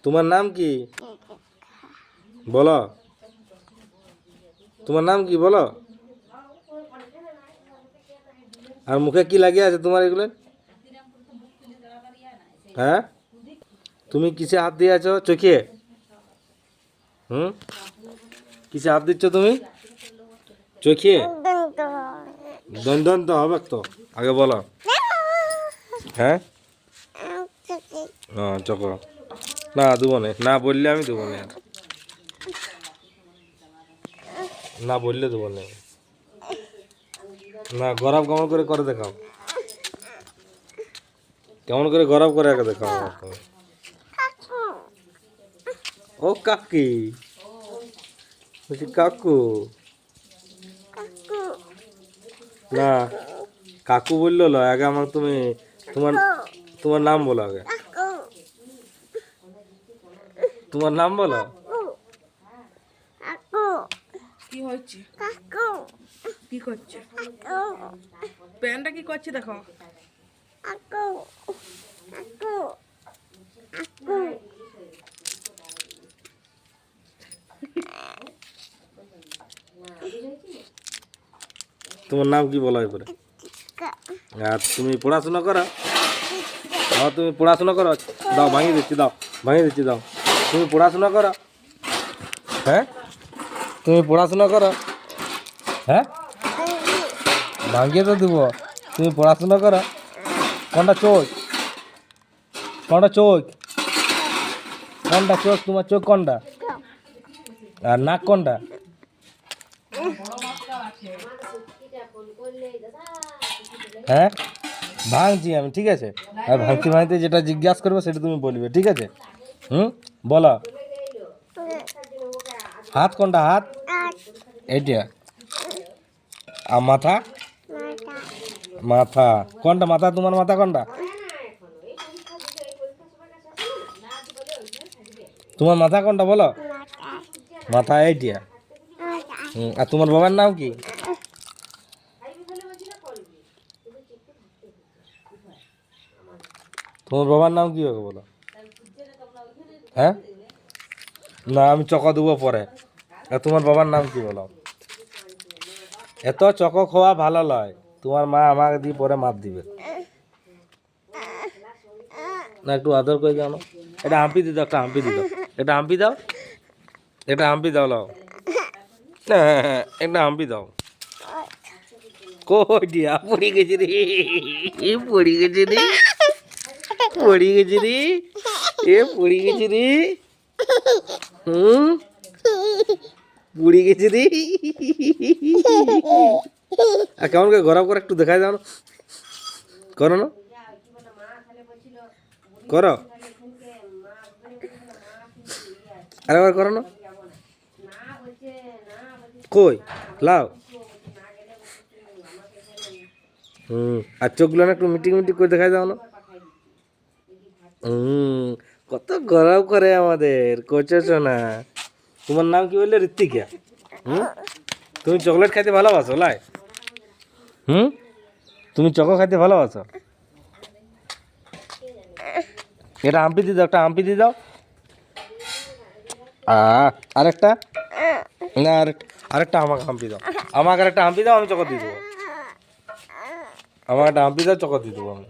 তোমার নাম কি বলো? তোমার নাম কি বলো? আর মুখে কি লাগিয়ে আছে তোমার এগুলো? হ্যাঁ, তুমি কিসে হাত দিয়ে আছো? চোখে? কিসে হাত দিচ্ছ তুমি? চোখে? দন্দন তো হবে তো, আগে বলো। হ্যাঁ, চকো না দেবো না বললে আমি দেবো না, না বললে দেবো না। না, গরম কেমন করে করে দেখাও, কেমন করে গরম করে আগে দেখাও। ও কাকি, বলছি কাকু। না, কাকু বললো লো, আগে আমার তুমি তোমার তোমার নাম বলো আগে, তোমার নাম বলো। কি হচ্ছে? কি করছে? প্যানটা কি করছে দেখো। তোমার নাম কি বলো এরপরে? আর তুমি পড়াশোনা করো? তুমি পড়াশোনা করো? দাও ভাঙিয়ে দিচ্ছি, দাও ভাঙিয়ে দিচ্ছি, দাও। তুমি পড়াশোনা করো? হ্যাঁ, তুমি পড়াশোনা করো? হ্যাঁ, ভাঙিয়ে তো দেবো। তুমি পড়াশোনা করো? কোনটা চোখ? কোনটা চোখ? কোনটা চোখ? তোমার চোখ কোনটা? আর নাক কোনটা? হ্যাঁ, ভাঙছি আমি, ঠিক আছে। আর ভাঙতে ভাঙতে যেটা জিজ্ঞাসা করবে সেটা তুমি বলবে, ঠিক আছে? বলো। হাত কোনটা? হাত এইটা। আর মাথা? মাথা কোনটা? মাথা তোমার মাথা কোনটা? তোমার মাথা কোনটা বলো? মাথা এইটা। আর তোমার বাবার নাম কি? তোমার বাবার নাম কি হবে বলো? হ্যাঁ, না আমি চকা দেবো পরে। আর তোমার বাবার নাম কি বলো? এত চকো খাওয়া ভালো লয়, তোমার মা আমাকে দিয়ে পরে মাপ দিবে না। একটু আদর করে জানো, এটা হাম্পি দিয়ে দাও, একটা হাম্পি দিয়ে দাও, এটা হাম্পি দাও, এটা হাম্পি দাও, লাও। হ্যাঁ, একটা হাম্পি দাও। কই দিয়া পড়ে গেছে রে, পড়ে গেছে রে, পড়ে গেছে রে, পড়ে গেছে রে। পড়ে গেছে রে। আর কেমন করে গরম করে একটু দেখাই দাও না, করো না, করো, আরেকবার করো না। কই লাও। আর চোখগুলো না একটু মিটিং মিটিং করে দেখাই দাও না। কত গরম করে আমাদের কোচেছ না। তোমার নাম কি বললে? ঋত্বিকা। তুমি চকলেট খাইতে ভালোবাসো লাই? তুমি চকো খাইতে ভালোবাসো? এটা হাম্পি দিয়ে দাও, একটা হাম্পি দিয়ে দাও। আরেকটা না, আরেকটা আমাকে হাম্পি দাও, আমাকে আরেকটা হাম্পি দাও, আমি চকো দিয়ে দেবো। আমার একটা হাম্পি দাও, চকো দিয়ে দেবো আমি।